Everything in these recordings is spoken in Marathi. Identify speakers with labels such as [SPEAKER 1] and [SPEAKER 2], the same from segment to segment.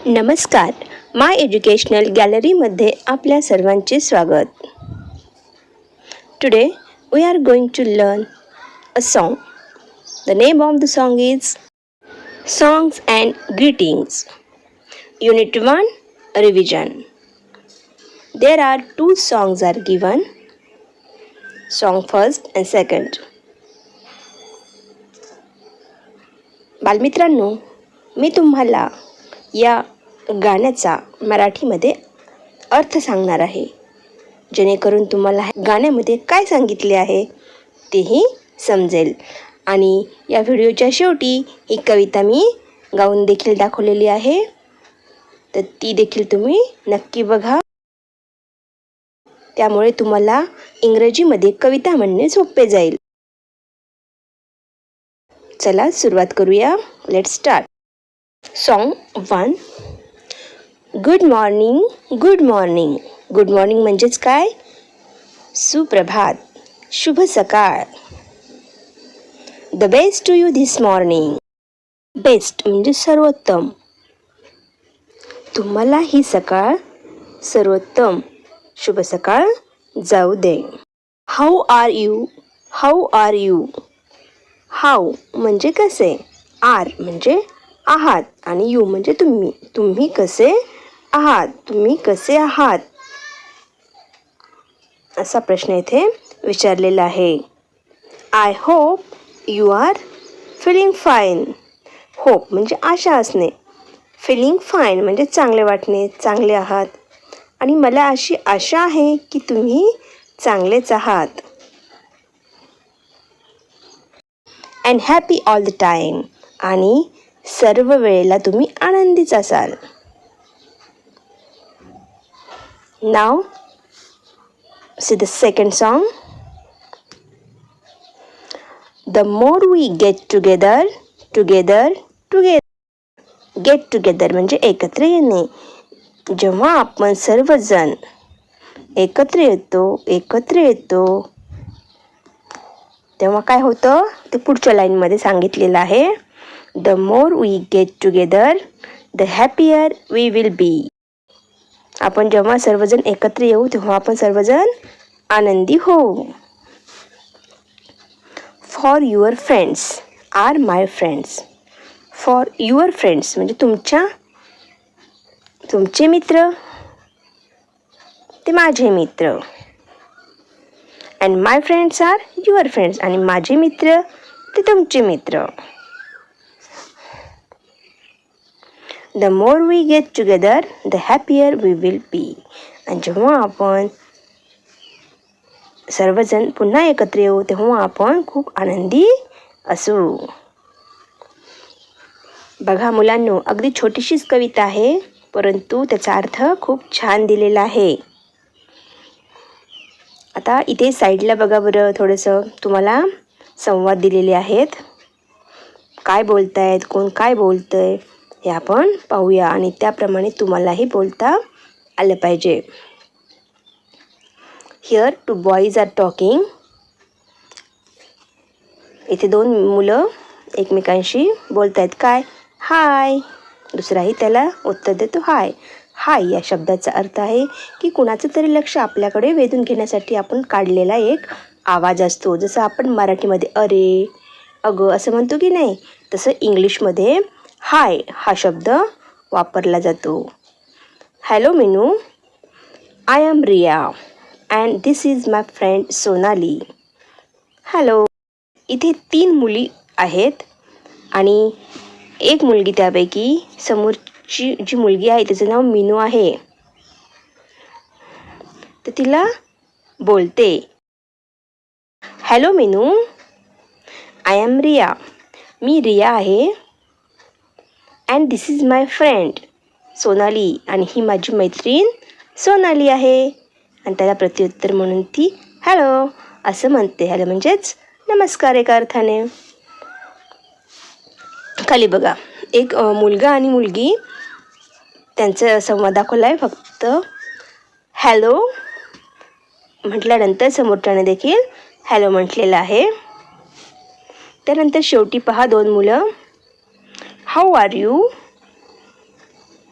[SPEAKER 1] नमस्कार, माय एज्युकेशनल गॅलरीमध्ये आपल्या सर्वांचे स्वागत. Today we are going to learn a song. The name of the song is Songs and Greetings. Unit 1 Revision. There are two songs are given. Song first and second. बालमित्रांनो, मी तुम्हाला या गाण्याचा मराठीमध्ये अर्थ सांगणार आहे, जेणेकरून तुम्हाला गाण्यामध्ये काय सांगितले आहे तेही समजेल. आणि या व्हिडिओच्या शेवटी ही कविता मी गाऊन देखील दाखवलेली आहे, तर ती देखील तुम्ही नक्की बघा. त्यामुळे तुम्हाला इंग्रजीमध्ये कविता म्हणणे सोपे जाईल. चला सुरुवात करूया. Let's start. Song 1. Good morning, good morning. Good morning म्हणजेच काय? सुप्रभात, शुभ सकाळ. The best to you this morning. Best म्हणजे सर्वोत्तम. तुम्हाला ही सकाळ सर्वोत्तम शुभ सकाळ जाऊ दे. How are you, how are you. How म्हणजे कसे, आर म्हणजे आहात आणि यू म्हणजे तुम्ही. तुम्ही कसे आहात, तुम्ही कसे आहात, असा प्रश्न इथे विचारलेला आहे. I hope you are feeling fine. Hope म्हणजे आशा असणे, फीलिंग फाईन म्हणजे चांगले वाटणे, चांगले आहात. आणि मला अशी आशा आहे की तुम्ही चांगलेच आहात. And happy all the time. आणि सर्व वेळेला तुम्ही आनंदीच असाल. Now, see the second song. The more we get together, together, together. Get together म्हणजे एकत्र येणे. जेव्हा आपण सर्वजण एकत्र येतो, तेव्हा काय होतं ते पुढच्या लाईनमध्ये सांगितलेलं आहे. The more we get together, the happier we will be. आपण जेव्हा सर्वजण एकत्र येऊ तेव्हा आपण सर्वजण आनंदी होऊ. For your friends are my friends. For your friends म्हणजे तुमचे मित्र ते माझे मित्र. And my friends are your friends. आणि माझे मित्र ते तुमचे मित्र. The more we get together, the happier we will be. आणि जेव्हा आपण सर्वजण पुन्हा एकत्र येऊ तेव्हा आपण खूप आनंदी असू. बघा मुलांनो, अगदी छोटीशीच कविता आहे, परंतु त्याचा अर्थ खूप छान दिलेला आहे. आता इथे साईडला बघा बरं, थोडंसं तुम्हाला संवाद दिलेले आहेत. काय बोलतायत, कोण काय बोलतंय हे आपण पाहूया आणि त्याप्रमाणे तुम्हालाही बोलता आलं पाहिजे. Here two boys are talking. इथे दोन मुलं एकमेकांशी बोलत आहेत. काय? हाय. दुसराही त्याला उत्तर देतो हाय. हाय या शब्दाचा अर्थ आहे की कुणाचं तरी लक्ष आपल्याकडे वेधून घेण्यासाठी आपण काढलेला एक आवाज असतो. जसं आपण मराठीमध्ये अरे, अगं असं म्हणतो की नाही, तसं इंग्लिशमध्ये हाय हा शब्द वापरला जातो. Hello Meenu, I am Riya and this is my friend Sonali. Hello. इथे 3 मुली आहेत आणि एक मुलगी त्यापैकी समोरची जी मुलगी आहे तिचं नाव मीनू आहे, तर तिला बोलते. Hello Meenu, I am Riya. मी रिया आहे. And this is my friend Sonali. आणि ही माझी मैत्रीण सोनाली आहे. आणि त्याला प्रत्युत्तर म्हणून ती हॅलो असं म्हणते. हॅलो म्हणजेच नमस्कार एका अर्थाने. खाली बघा, एक मुलगा आणि मुलगी त्यांचा संवाद दाखवला आहे. फक्त हॅलो म्हटल्यानंतर समोरच्याने देखील हॅलो म्हटलेलं आहे. त्यानंतर शेवटी पहा 2 मुलं. How are you.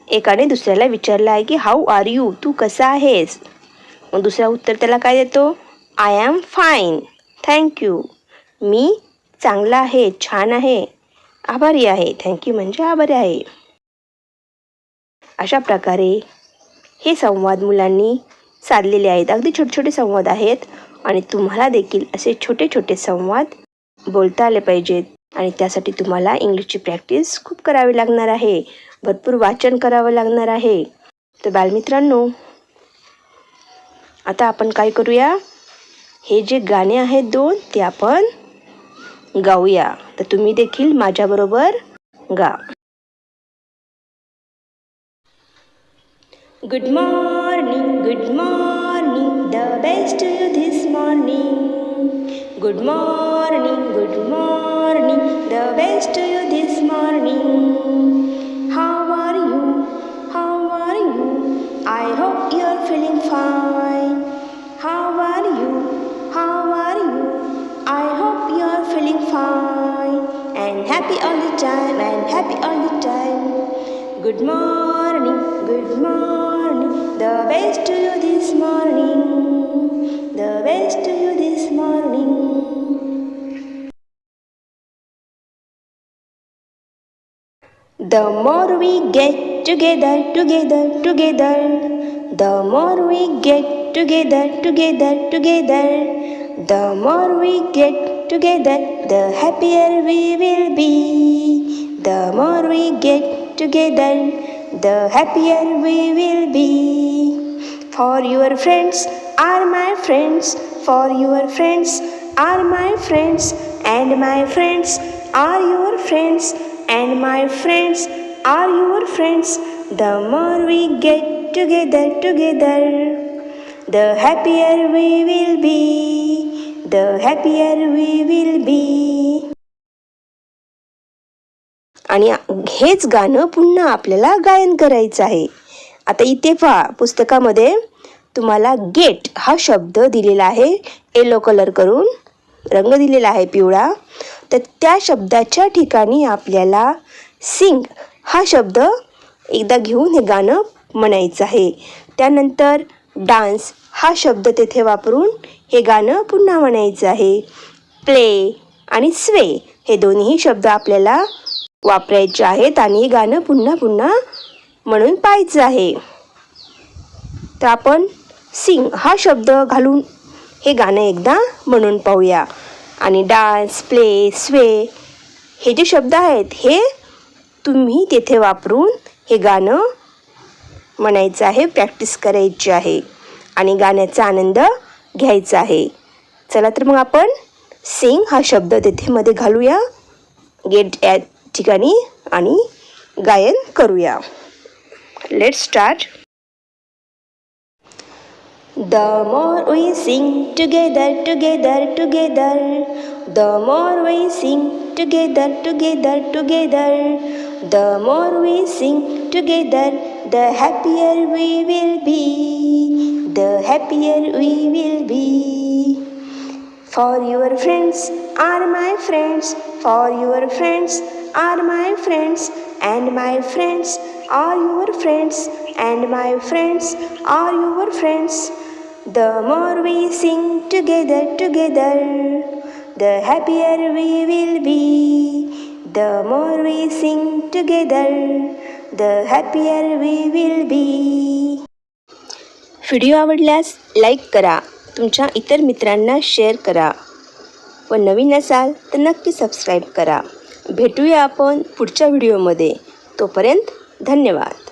[SPEAKER 1] एकाने दुसऱ्याला विचारलं आहे की हाऊ आर यू, तू कसा आहेस. मग दुसरा उत्तर त्याला काय देतो, आय ॲम फाईन, थँक्यू. मी चांगला आहे, छान आहे, आभारी आहे. थँक्यू म्हणजे आभारी आहे. अशा प्रकारे हे संवाद मुलांनी साधलेले आहेत. अगदी छोटे छोटे संवाद आहेत आणि तुम्हाला देखील असे छोटे छोटे संवाद बोलता आले पाहिजेत. आणि त्यासाठी तुम्हाला इंग्लिशची प्रॅक्टिस खूप करावी लागणार आहे. भरपूर वाचन करावं लागणार आहे. तर बालमित्रांनो, आता आपण काय करूया, हे जे गाणे आहेत 2 ते आपण गाऊया. तर तुम्ही देखील माझ्याबरोबर गा. Good morning, good morning, the best to you this morning. Good morning, good morning, the best to you this morning. How are you, how are you, I hope you are feeling fine. How are you, how are you, I hope you are feeling fine and happy all the time and happy all the time. Good morning, good morning, the best to you this morning, the best to you this morning. The more we get together, together, together, the more we get together, together, together, the more we get together, the happier we will be. The more we get together, the happier we will be. For your friends are my friends, for your friends are my friends, and my friends are your friends, and my friends are your friends. The more we get together, together, the happier we will be. The happier we will be. आणि हेच गाणं पुन्हा आपल्याला गायन करायचं आहे. आता इथे पहा, पुस्तकामध्ये तुम्हाला गेट हा शब्द दिलेला आहे, येलो कलर करून रंग दिलेला आहे पिवळा. तर त्या शब्दाच्या ठिकाणी आपल्याला सिंग हा शब्द एकदा घेऊन हे गाणं म्हणायचं आहे. त्यानंतर डान्स हा शब्द तेथे वापरून हे गाणं पुन्हा म्हणायचं आहे. प्ले आणि स्वे हे दोन्ही शब्द आपल्याला वापरायचे आहेत आणि हे गाणं पुन्हा पुन्हा म्हणून पाहायचं आहे. तर आपण सिंग हा शब्द घालून हे गाणं एकदा म्हणून पाहूया. आणि डान्स, प्ले, स्वे हे जे शब्द आहेत हे तुम्ही तेथे वापरून हे गाणं म्हणायचं आहे, प्रॅक्टिस करायची आहे आणि गाण्याचा आनंद घ्यायचा आहे. चला तर मग आपण सिंग हा शब्द तेथे मध्ये घालूया गेट या ठिकाणी आणि गायन करूया. Let's start. The more we sing together, together, together, the more we sing together, together, together, the more we sing together, the happier we will be, the happier we will be. For your friends are my friends, for your friends are my friends, and my friends are your friends, and my friends are your friends. The more we sing together, together, the happier we will be. The more we sing together, the happier we will be. Video आवडल्यास लाईक करा, तुमच्या इतर मित्रांना शेअर करा व नवीन असाल तर नक्की सबस्क्राईब करा. भेटूया आपण पुढच्या व्हिडिओमध्ये. तोपर्यंत धन्यवाद.